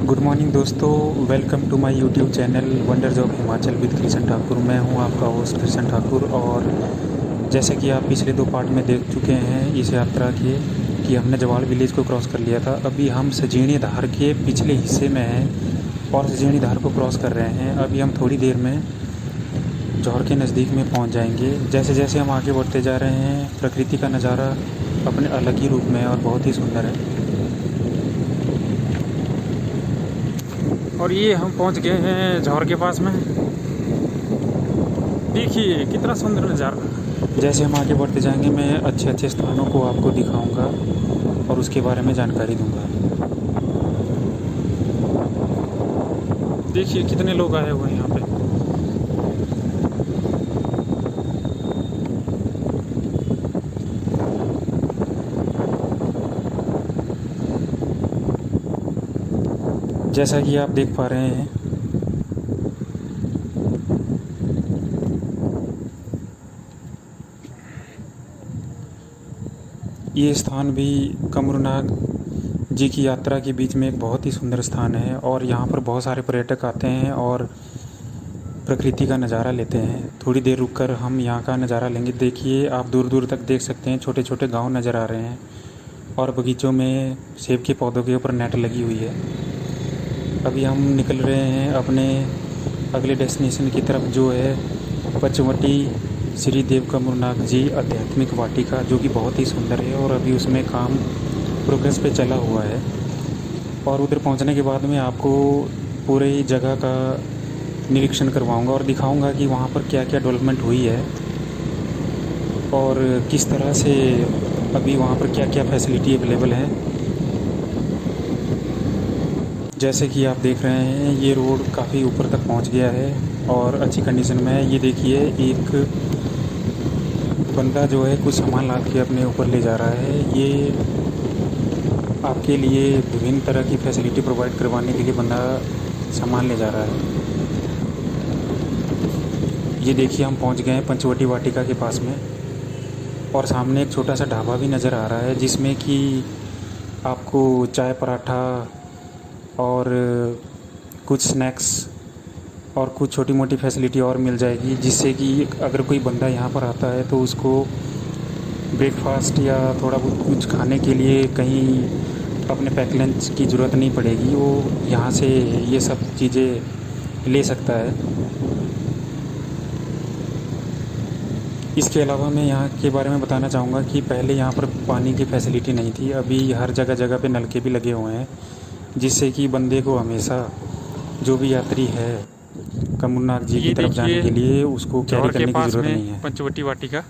Good morning दोस्तों, welcome to my YouTube channel wonders of Himachal with Krishna Thakur. मैं हूं आपका होस्ट कृष्ण ठाकुर। और जैसे कि आप पिछले 2 पार्ट में देख चुके हैं इस यात्रा के कि हमने जवाल विलेज को क्रॉस कर लिया था। अभी हम सजीणी धार के पिछले हिस्से में हैं और सजीणी धार को क्रॉस कर रहे हैं। अभी हम थोड़ी देर में जौहर के नज़दीक में पहुंच जाएंगे। जैसे जैसे हम आगे बढ़ते जा रहे हैं प्रकृति का नज़ारा अपने अलग ही रूप में और बहुत ही सुंदर है। और ये हम पहुंच गए हैं जौहर के पास में। देखिए कितना सुंदर नज़ारा। जैसे हम आगे बढ़ते जाएंगे मैं अच्छे अच्छे स्थानों को आपको दिखाऊंगा और उसके बारे में जानकारी दूंगा। देखिए कितने लोग आए हुए हैं यहाँ पे। जैसा कि आप देख पा रहे हैं ये स्थान भी कमरूनाग जी की यात्रा के बीच में एक बहुत ही सुंदर स्थान है और यहाँ पर बहुत सारे पर्यटक आते हैं और प्रकृति का नज़ारा लेते हैं। थोड़ी देर रुककर हम यहाँ का नज़ारा लेंगे। देखिए आप दूर दूर तक देख सकते हैं छोटे छोटे गांव नज़र आ रहे हैं और बगीचों में सेब के पौधों के ऊपर नेट लगी हुई है। अभी हम निकल रहे हैं अपने अगले डेस्टिनेशन की तरफ जो है पचमढ़ी श्री देव कमरूनाग जी आध्यात्मिक वाटिका, जो कि बहुत ही सुंदर है और अभी उसमें काम प्रोग्रेस पे चला हुआ है। और उधर पहुंचने के बाद मैं आपको पूरे जगह का निरीक्षण करवाऊंगा और दिखाऊंगा कि वहाँ पर क्या क्या डेवलपमेंट हुई है और किस तरह से अभी वहाँ पर क्या क्या फैसिलिटी अवेलेबल है। जैसे कि आप देख रहे हैं ये रोड काफ़ी ऊपर तक पहुंच गया है और अच्छी कंडीशन में है। ये देखिए एक बंदा जो है कुछ सामान लाद के अपने ऊपर ले जा रहा है। ये आपके लिए विभिन्न तरह की फैसिलिटी प्रोवाइड करवाने के लिए बंदा सामान ले जा रहा है। ये देखिए हम पहुंच गए हैं पंचवटी वाटिका के पास में और सामने एक छोटा सा ढाबा भी नज़र आ रहा है जिसमें कि आपको चाय पराठा और कुछ स्नैक्स और कुछ छोटी मोटी फैसिलिटी और मिल जाएगी, जिससे कि अगर कोई बंदा यहाँ पर आता है तो उसको ब्रेकफास्ट या थोड़ा बहुत कुछ खाने के लिए कहीं अपने पैक लंच की ज़रूरत नहीं पड़ेगी। वो यहाँ से ये सब चीज़ें ले सकता है। इसके अलावा मैं यहाँ के बारे में बताना चाहूँगा कि पहले यहाँ पर पानी की फैसिलिटी नहीं थी। अभी हर जगह जगह पे नलके भी लगे हुए हैं, जिससे कि बंदे को हमेशा जो भी यात्री है कमरूनाग जी की तरफ जाने के लिए उसको कैरी करने की ज़रूरत नहीं है। पंचवटी वाटिका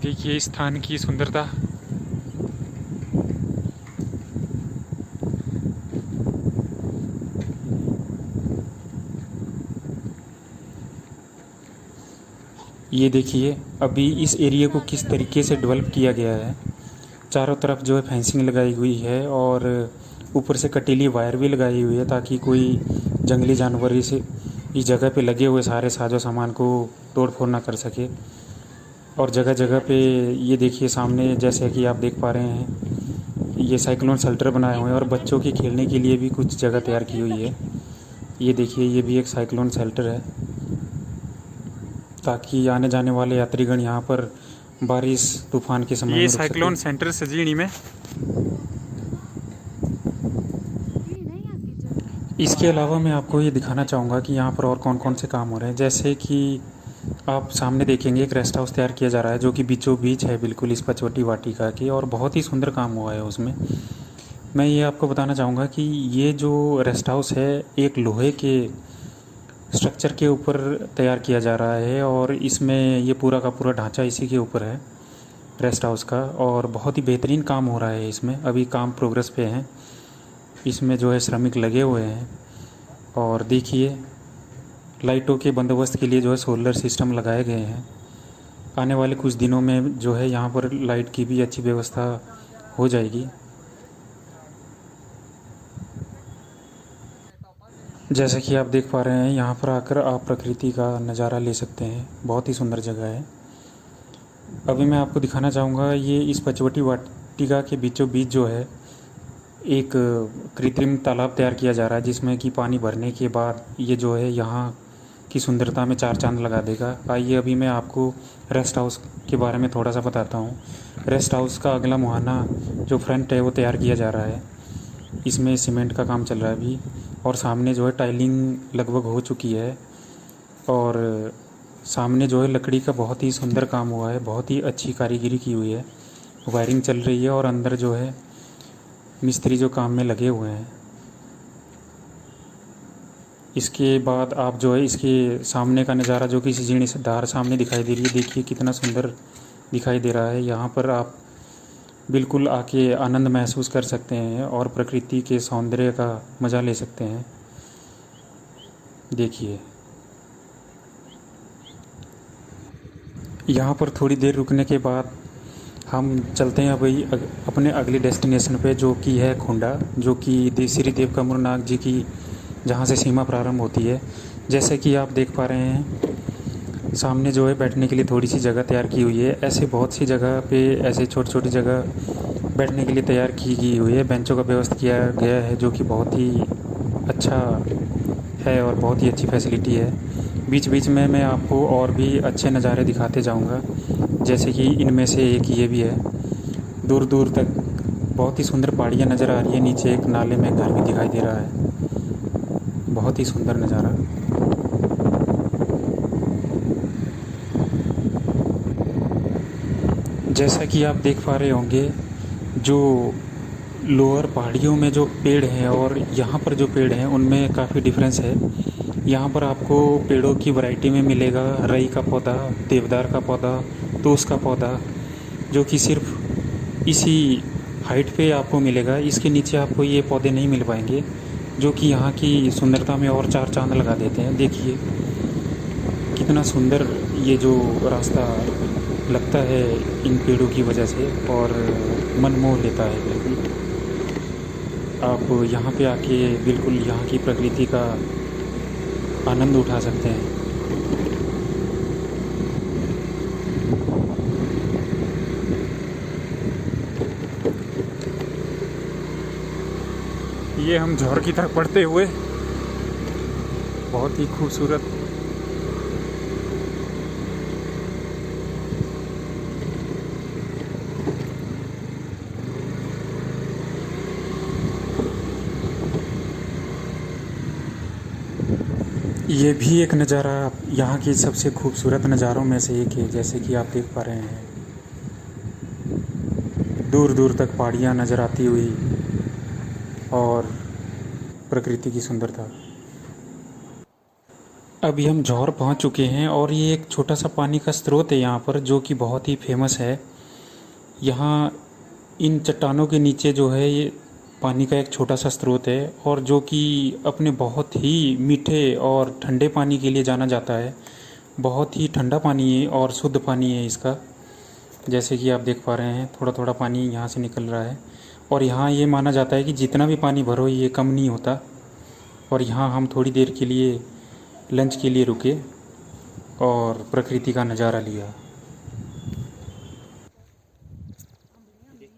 देखिए स्थान की सुंदरता। ये देखिए अभी इस एरिया को किस तरीके से डेवलप किया गया है। चारों तरफ जो है फेंसिंग लगाई हुई है और ऊपर से कटीली वायर भी लगाई हुई है ताकि कोई जंगली जानवर इस जगह पे लगे हुए सारे साजो सामान को तोड़ फोड़ ना कर सके। और जगह जगह पे ये देखिए सामने जैसे कि आप देख पा रहे हैं ये साइक्लोन शेल्टर बनाए हुए हैं और बच्चों के खेलने के लिए भी कुछ जगह तैयार की हुई है। ये देखिए ये भी एक साइक्लोन शेल्टर है ताकि आने जाने वाले यात्रीगण यहाँ पर बारिश तूफान के समय ये साइक्लोन सेंटर सजीणी में। इसके अलावा मैं आपको ये दिखाना चाहूँगा कि यहाँ पर और कौन कौन से काम हो रहे हैं। जैसे कि आप सामने देखेंगे एक रेस्ट हाउस तैयार किया जा रहा है जो कि बीचों बीच है बिल्कुल इस पचवटी वाटिका के, और बहुत ही सुंदर काम हुआ है उसमें। मैं ये आपको बताना चाहूँगा कि ये जो रेस्ट हाउस है एक लोहे के स्ट्रक्चर के ऊपर तैयार किया जा रहा है और इसमें ये पूरा का पूरा ढांचा इसी के ऊपर है रेस्ट हाउस का, और बहुत ही बेहतरीन काम हो रहा है इसमें। अभी काम प्रोग्रेस पे है। इसमें जो है श्रमिक लगे हुए हैं और देखिए लाइटों के बंदोबस्त के लिए जो है सोलर सिस्टम लगाए गए हैं। आने वाले कुछ दिनों में जो है यहाँ पर लाइट की भी अच्छी व्यवस्था हो जाएगी। जैसा कि आप देख पा रहे हैं यहाँ पर आकर आप प्रकृति का नज़ारा ले सकते हैं। बहुत ही सुंदर जगह है। अभी मैं आपको दिखाना चाहूँगा, ये इस पंचवटी वाटिका के बीचों बीच जो है एक कृत्रिम तालाब तैयार किया जा रहा है, जिसमें कि पानी भरने के बाद ये जो है यहाँ की सुंदरता में चार चांद लगा देगा। आइए अभी मैं आपको रेस्ट हाउस के बारे में थोड़ा सा बताता हूँ। रेस्ट हाउस का अगला मुहाना जो फ्रंट है वो तैयार किया जा रहा है। इसमें सीमेंट का काम चल रहा है अभी, और सामने जो है टाइलिंग लगभग हो चुकी है, और सामने जो है लकड़ी का बहुत ही सुंदर काम हुआ है, बहुत ही अच्छी कारीगरी की हुई है। वायरिंग चल रही है और अंदर जो है मिस्त्री जो काम में लगे हुए हैं। इसके बाद आप जो है इसके सामने का नज़ारा जो कि सीढ़ी से धार सामने दिखाई दे रही है, देखिए कितना सुंदर दिखाई दे रहा है। यहाँ पर आप बिल्कुल आके आनंद महसूस कर सकते हैं और प्रकृति के सौंदर्य का मज़ा ले सकते हैं। देखिए यहाँ पर थोड़ी देर रुकने के बाद हम चलते हैं अभी अपने अगले डेस्टिनेशन पे, जो कि है खुंडा, जो कि श्री देव कमरुनाग जी की जहाँ से सीमा प्रारंभ होती है। जैसे कि आप देख पा रहे हैं सामने जो है बैठने के लिए थोड़ी सी जगह तैयार की हुई है। ऐसे बहुत सी जगह पे ऐसे छोटी छोटी जगह बैठने के लिए तैयार की गई हुई है, बेंचों का व्यवस्था किया गया है, जो कि बहुत ही अच्छा है और बहुत ही अच्छी फैसिलिटी है। बीच बीच में मैं आपको और भी अच्छे नज़ारे दिखाते जाऊंगा, जैसे कि इनमें से एक ये भी है। दूर दूर तक बहुत ही सुंदर पहाड़ियाँ नज़र आ रही है, नीचे एक नाले में घर भी दिखाई दे रहा है, बहुत ही सुंदर नज़ारा। जैसा कि आप देख पा रहे होंगे, जो लोअर पहाड़ियों में जो पेड़ हैं और यहाँ पर जो पेड़ हैं उनमें काफ़ी डिफरेंस है। यहाँ पर आपको पेड़ों की वैरायटी में मिलेगा रई का पौधा, देवदार का पौधा, तोश का पौधा, जो कि सिर्फ इसी हाइट पे आपको मिलेगा। इसके नीचे आपको ये पौधे नहीं मिल पाएंगे, जो कि यहाँ की सुंदरता में और चार चांद लगा देते हैं। देखिए कितना सुंदर ये जो रास्ता लगता है इन पेड़ों की वजह से, और मन मोह लेता है बिल्कुल। आप यहाँ पे आके बिल्कुल यहाँ की प्रकृति का आनंद उठा सकते हैं। ये हम झौर की तरफ बढ़ते हुए, बहुत ही खूबसूरत ये भी एक नज़ारा यहाँ की सबसे खूबसूरत नज़ारों में से एक है। जैसे कि आप देख पा रहे हैं दूर दूर तक पहाड़ियाँ नज़र आती हुई और प्रकृति की सुंदरता। अभी हम झौर पहुँच चुके हैं और ये एक छोटा सा पानी का स्रोत है यहाँ पर, जो कि बहुत ही फेमस है। यहाँ इन चट्टानों के नीचे जो है ये पानी का एक छोटा सा स्रोत है, और जो कि अपने बहुत ही मीठे और ठंडे पानी के लिए जाना जाता है। बहुत ही ठंडा पानी है और शुद्ध पानी है इसका। जैसे कि आप देख पा रहे हैं थोड़ा थोड़ा पानी यहाँ से निकल रहा है, और यहाँ ये माना जाता है कि जितना भी पानी भरो ये कम नहीं होता। और यहाँ हम थोड़ी देर के लिए लंच के लिए रुके और प्रकृति का नज़ारा लिया।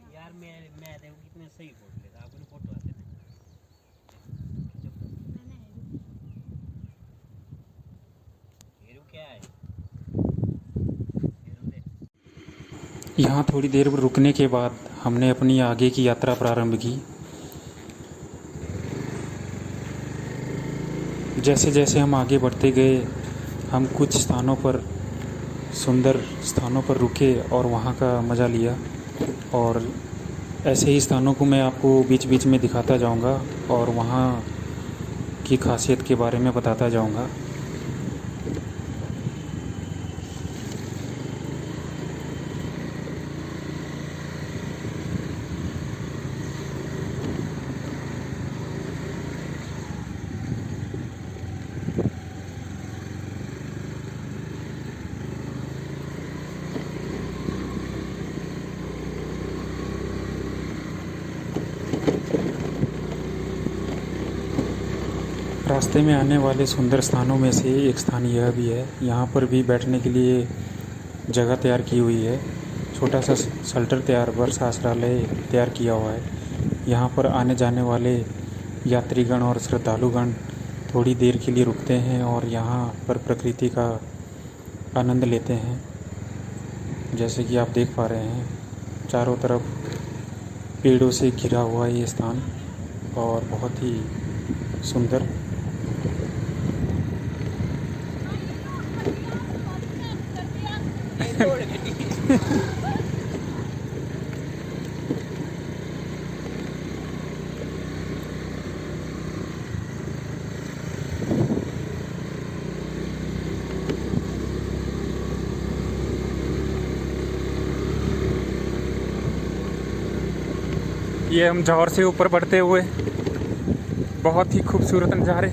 यार मैं देखो कितने सही फोटो लेता, आपने फोटो आते हैं। हीरो क्या है? यहाँ थोड़ी देर रुकने के बाद हमने अपनी आगे की यात्रा प्रारंभ की। जैसे जैसे हम आगे बढ़ते गए, हम कुछ स्थानों पर सुंदर स्थानों पर रुके और वहाँ का मज़ा लिया, और ऐसे ही स्थानों को मैं आपको बीच बीच में दिखाता जाऊँगा और वहाँ की खासियत के बारे में बताता जाऊँगा। रास्ते में आने वाले सुंदर स्थानों में से एक स्थान यह भी है। यहाँ पर भी बैठने के लिए जगह तैयार की हुई है। छोटा सा शेल्टर तैयार, वर्षा आश्रय तैयार किया हुआ है। यहाँ पर आने जाने वाले यात्रीगण और श्रद्धालुगण थोड़ी देर के लिए रुकते हैं और यहाँ पर प्रकृति का आनंद लेते हैं। जैसे कि आप देख पा रहे हैं, चारों तरफ पेड़ों से घिरा हुआ ये स्थान और बहुत ही सुंदर। ये हम जौहर से ऊपर बढ़ते हुए बहुत ही खूबसूरत नज़ारे,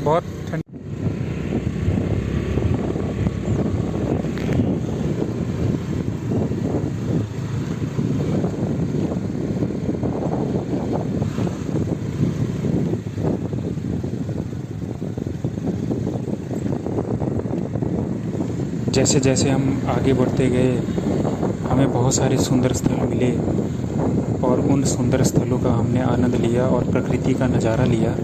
बहुत ठंड। जैसे जैसे हम आगे बढ़ते गए हमें बहुत सारे सुंदर स्थल मिले और उन सुंदर स्थलों का हमने आनंद लिया और प्रकृति का नज़ारा लिया।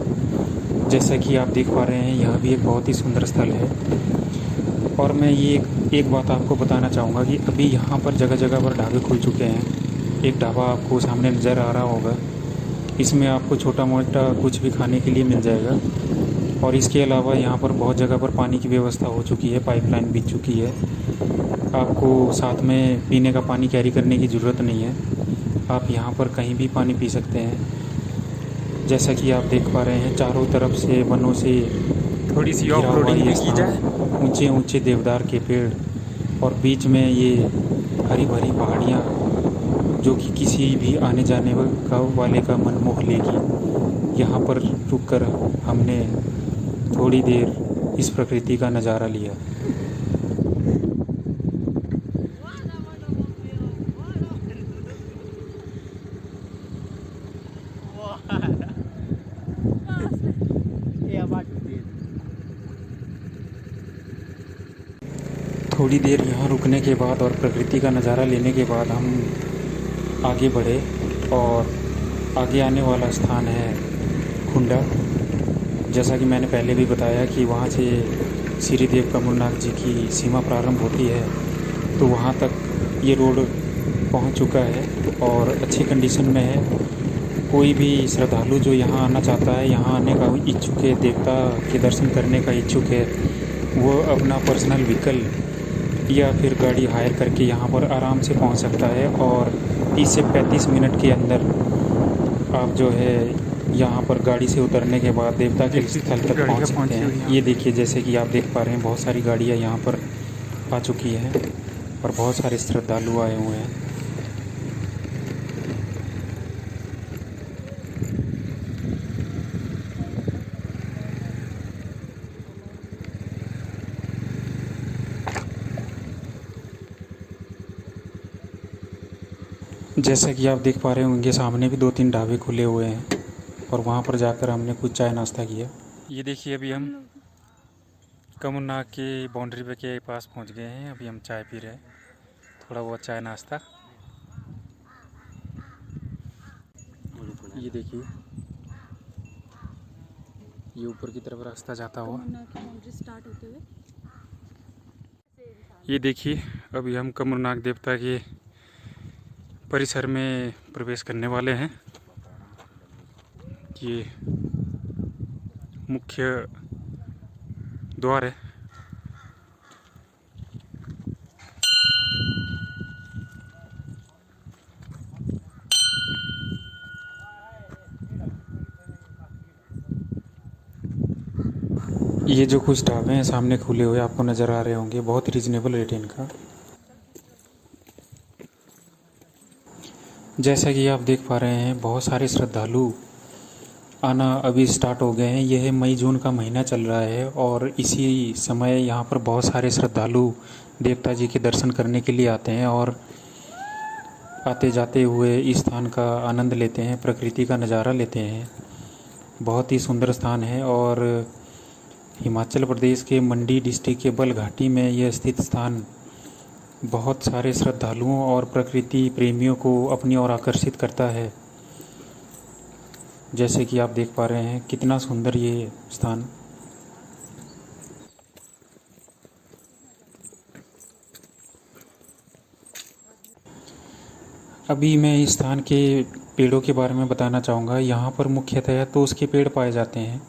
जैसा कि आप देख पा रहे हैं, यह भी एक बहुत ही सुंदर स्थल है। और मैं ये एक बात आपको बताना चाहूँगा कि अभी यहाँ पर जगह जगह पर ढाबे खुल चुके हैं। एक ढाबा आपको सामने नज़र आ रहा होगा, इसमें आपको छोटा मोटा कुछ भी खाने के लिए मिल जाएगा। और इसके अलावा यहाँ पर बहुत जगह पर पानी की व्यवस्था हो चुकी है, पाइपलाइन बिछ चुकी है। आपको साथ में पीने का पानी कैरी करने की ज़रूरत नहीं है, आप यहाँ पर कहीं भी पानी पी सकते हैं। जैसा कि आप देख पा रहे हैं, चारों तरफ से वनों से थोड़ी सी ऑफ रोडिंग भी की जाए। ऊंचे ऊंचे देवदार के पेड़ और बीच में ये हरी भरी पहाड़ियाँ जो कि किसी भी आने जाने वाले का मन मोह लेगी। यहाँ पर रुककर हमने थोड़ी देर इस प्रकृति का नज़ारा लिया। थोड़ी देर यहाँ रुकने के बाद और प्रकृति का नज़ारा लेने के बाद हम आगे बढ़े और आगे आने वाला स्थान है खुंडा। जैसा कि मैंने पहले भी बताया कि वहाँ से श्री देव कमरनाथ जी की सीमा प्रारंभ होती है, तो वहाँ तक ये रोड पहुँच चुका है और अच्छी कंडीशन में है। कोई भी श्रद्धालु जो यहाँ आना चाहता है, यहाँ आने का इच्छुक है, देवता के दर्शन करने का इच्छुक है, वो अपना पर्सनल व्हीकल या फिर गाड़ी हायर करके यहाँ पर आराम से पहुँच सकता है और 30 से 35 मिनट के अंदर आप जो है यहाँ पर गाड़ी से उतरने के बाद देवता के स्थल तक पहुँच सकते हैं। ये देखिए, जैसे कि आप देख पा रहे हैं, बहुत सारी गाड़ियाँ यहाँ पर आ चुकी हैं और बहुत सारे श्रद्धालु आए हुए हैं। जैसा कि आप देख पा रहे होंगे, सामने भी 2-3 ढाबे खुले हुए हैं और वहाँ पर जाकर हमने कुछ चाय नाश्ता किया। ये देखिए, अभी हम कमरनाथ के बाउंड्री पे के पास पहुँच गए हैं। अभी हम चाय पी रहे हैं, थोड़ा बहुत चाय नाश्ता। ये देखिए, ये ऊपर की तरफ रास्ता जाता हुआ। ये देखिए, अभी हम कमरनाथ देवता के परिसर में प्रवेश करने वाले हैं। ये मुख्य द्वार है। ये जो कुछ ढाबे हैं सामने खुले हुए आपको नज़र आ रहे होंगे, बहुत रीजनेबल रेट है इनका। जैसा कि आप देख पा रहे हैं, बहुत सारे श्रद्धालु आना अभी स्टार्ट हो गए हैं। यह मई जून का महीना चल रहा है और इसी समय यहाँ पर बहुत सारे श्रद्धालु देवता जी के दर्शन करने के लिए आते हैं और आते जाते हुए इस स्थान का आनंद लेते हैं, प्रकृति का नज़ारा लेते हैं। बहुत ही सुंदर स्थान है और हिमाचल प्रदेश के मंडी डिस्ट्रिक्ट के बल घाटी में यह स्थित स्थान बहुत सारे श्रद्धालुओं और प्रकृति प्रेमियों को अपनी ओर आकर्षित करता है। जैसे कि आप देख पा रहे हैं कितना सुंदर ये स्थान। अभी मैं इस स्थान के पेड़ों के बारे में बताना चाहूँगा। यहाँ पर मुख्यतः तो उसके पेड़ पाए जाते हैं।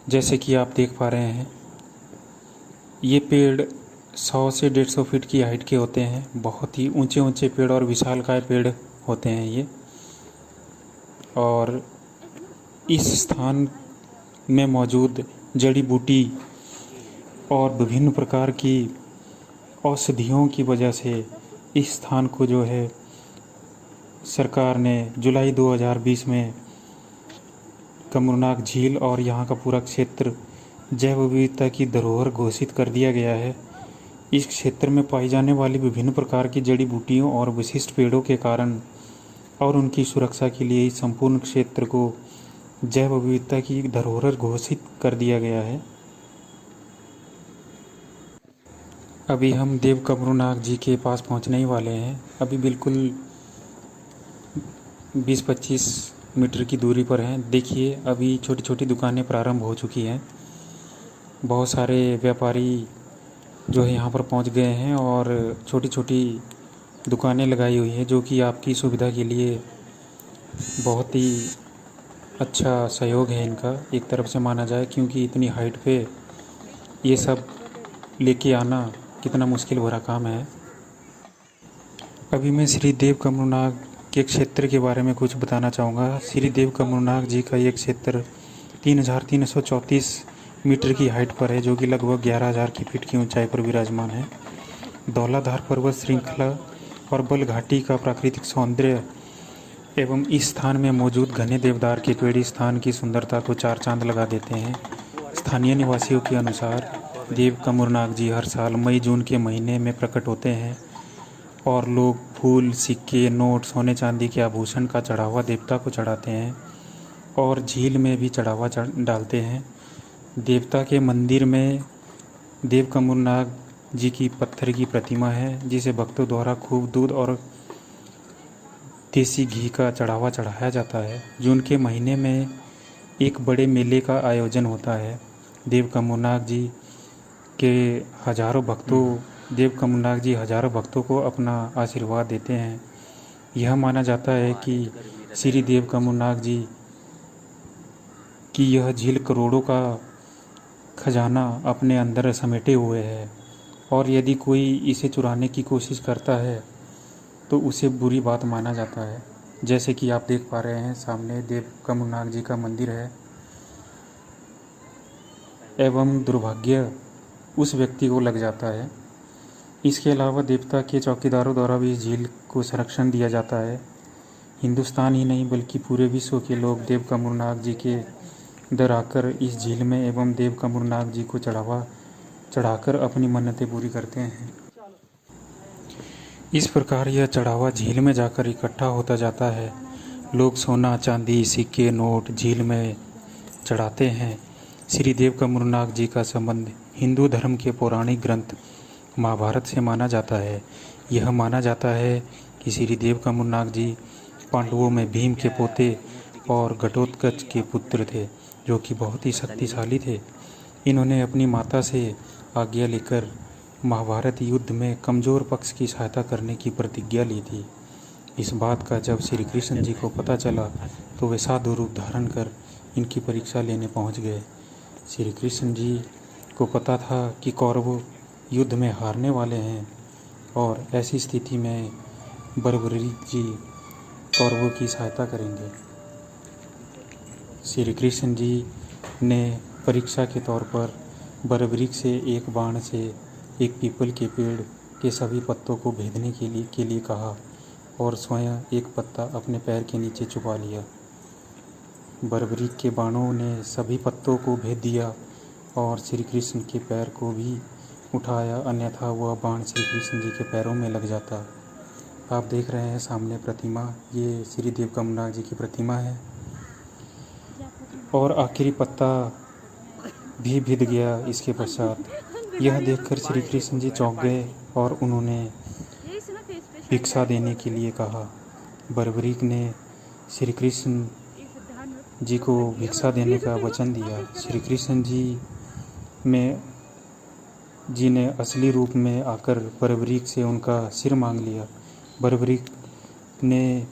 जैसे कि आप देख पा रहे हैं ये पेड़ 100 से 150 फीट की हाइट के होते हैं। बहुत ही ऊंचे ऊंचे पेड़ और विशालकाय पेड़ होते हैं ये। और इस स्थान में मौजूद जड़ी बूटी और विभिन्न प्रकार की औषधियों की वजह से इस स्थान को जो है सरकार ने जुलाई 2020 में कमरनाग झील और यहाँ का पूरा क्षेत्र जैव विविधता की धरोहर घोषित कर दिया गया है। इस क्षेत्र में पाई जाने वाली विभिन्न प्रकार की जड़ी बूटियों और विशिष्ट पेड़ों के कारण और उनकी सुरक्षा के लिए इस संपूर्ण क्षेत्र को जैव विविधता की धरोहर घोषित कर दिया गया है। अभी हम देव कमरूनाग जी के पास पहुंचने ही वाले हैं। अभी बिल्कुल 20-25 मीटर की दूरी पर हैं। देखिए अभी छोटी छोटी दुकानें प्रारंभ हो चुकी हैं। बहुत सारे व्यापारी जो है यहाँ पर पहुँच गए हैं और छोटी छोटी दुकानें लगाई हुई हैं, जो कि आपकी सुविधा के लिए बहुत ही अच्छा सहयोग है इनका एक तरफ से माना जाए, क्योंकि इतनी हाइट पे ये सब लेके आना कितना मुश्किल भरा काम है। अभी मैं श्री देव कमरूनाग के क्षेत्र के बारे में कुछ बताना चाहूँगा। श्री देव कमरूनाग जी का ये क्षेत्र 3334 मीटर की हाइट पर है, जो कि लगभग 11,000 की फीट की ऊंचाई पर विराजमान है। धौलाधार पर्वत श्रृंखला और बल घाटी का प्राकृतिक सौंदर्य एवं इस स्थान में मौजूद घने देवदार के पेड़ इस स्थान की सुंदरता को चार चांद लगा देते हैं। स्थानीय निवासियों के अनुसार देव कमरूनाग जी हर साल मई जून के महीने में प्रकट होते हैं और लोग फूल, सिक्के, नोट, सोने चांदी के आभूषण का चढ़ावा देवता को चढ़ाते हैं और झील में भी चढ़ावा डालते हैं। देवता के मंदिर में देव कमरूनाग जी की पत्थर की प्रतिमा है, जिसे भक्तों द्वारा खूब दूध और देसी घी का चढ़ावा चढ़ाया जाता है। जून के महीने में एक बड़े मेले का आयोजन होता है। देव कमरूनाग जी हजारों भक्तों को अपना आशीर्वाद देते हैं। यह माना जाता है कि श्री देव कमरूनाग जी की यह झील करोड़ों का खजाना अपने अंदर समेटे हुए है और यदि कोई इसे चुराने की कोशिश करता है तो उसे बुरी बात माना जाता है। जैसे कि आप देख पा रहे हैं सामने देव कमरूनाग जी का मंदिर है एवं दुर्भाग्य उस व्यक्ति को लग जाता है। इसके अलावा देवता के चौकीदारों द्वारा भी इस झील को संरक्षण दिया जाता है। हिंदुस्तान ही नहीं बल्कि पूरे विश्व के लोग देव कमरूनाग जी के दर आकर इस झील में एवं देव कमरूनाग जी को चढ़ाकर अपनी मन्नतें पूरी करते हैं। इस प्रकार यह चढ़ावा झील में जाकर इकट्ठा होता जाता है। लोग सोना, चांदी, सिक्के, नोट झील में चढ़ाते हैं। श्री देव कमरूनाग जी का संबंध हिंदू धर्म के पौराणिक ग्रंथ महाभारत से माना जाता है। यह माना जाता है कि श्री देव कमरूनाग जी पांडवों में भीम के पोते और घटोत्कच के पुत्र थे, जो कि बहुत ही शक्तिशाली थे। इन्होंने अपनी माता से आज्ञा लेकर महाभारत युद्ध में कमज़ोर पक्ष की सहायता करने की प्रतिज्ञा ली थी। इस बात का जब श्री कृष्ण जी को पता चला तो वे साधु रूप धारण कर इनकी परीक्षा लेने पहुंच गए। श्री कृष्ण जी को पता था कि कौरव युद्ध में हारने वाले हैं और ऐसी स्थिति में बर्बरीक जी कौरवों की सहायता करेंगे। श्री कृष्ण जी ने परीक्षा के तौर पर बर्बरीक से एक बाण से एक पीपल के पेड़ के सभी पत्तों को भेदने के लिए कहा और स्वयं एक पत्ता अपने पैर के नीचे छुपा लिया। बर्बरीक के बाणों ने सभी पत्तों को भेद दिया और श्री कृष्ण के पैर को भी उठाया, अन्यथा वह बाण श्री कृष्ण जी के पैरों में लग जाता। आप देख रहे हैं सामने प्रतिमा, ये श्री देव कमरूनाग जी की प्रतिमा है और आखिरी पत्ता भी भिद गया। इसके पश्चात यह देखकर श्री कृष्ण जी चौंक गए और उन्होंने भिक्षा देने के लिए कहा। बर्बरीक ने श्री कृष्ण जी को भिक्षा देने का वचन दिया। श्री कृष्ण जी ने असली रूप में आकर बर्बरीक से उनका सिर मांग लिया। बर्बरीक ने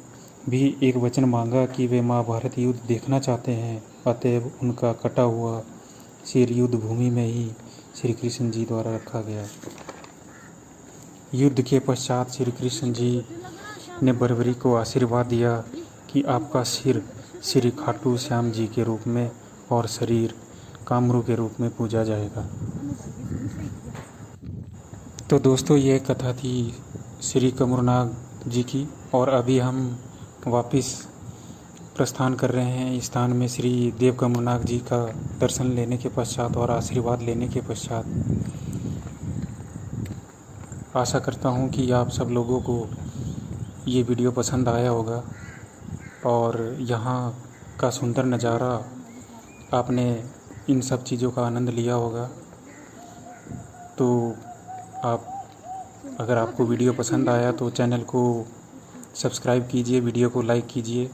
भी एक वचन मांगा कि वे महाभारत युद्ध देखना चाहते हैं, अतएव उनका कटा हुआ सिर युद्ध भूमि में ही श्री कृष्ण जी द्वारा रखा गया। युद्ध के पश्चात श्री कृष्ण जी ने बर्बरीक को आशीर्वाद दिया कि आपका सिर श्री खाटू श्याम जी के रूप में और शरीर कामरू के रूप में पूजा जाएगा। तो दोस्तों, ये कथा थी श्री कमरूनाग जी की, और अभी हम वापस प्रस्थान कर रहे हैं इस स्थान में। श्री देव कमरूनाग जी का दर्शन लेने के पश्चात और आशीर्वाद लेने के पश्चात आशा करता हूँ कि आप सब लोगों को ये वीडियो पसंद आया होगा और यहाँ का सुंदर नज़ारा आपने इन सब चीज़ों का आनंद लिया होगा। तो अगर आपको वीडियो पसंद आया तो चैनल को सब्सक्राइब कीजिए, वीडियो को लाइक कीजिए।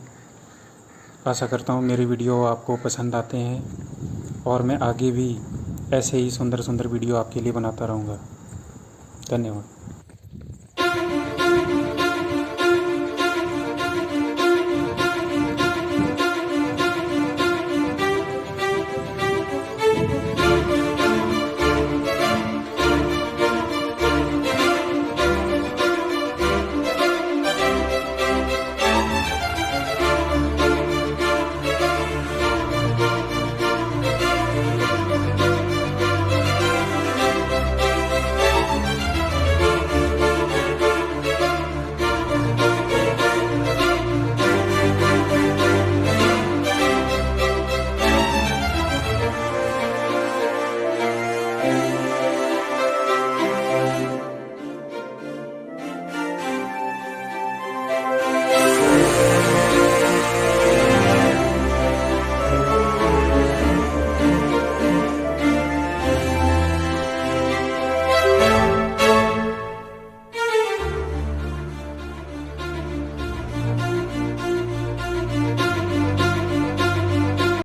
आशा करता हूँ मेरे वीडियो आपको पसंद आते हैं और मैं आगे भी ऐसे ही सुंदर सुंदर वीडियो आपके लिए बनाता रहूँगा। धन्यवाद।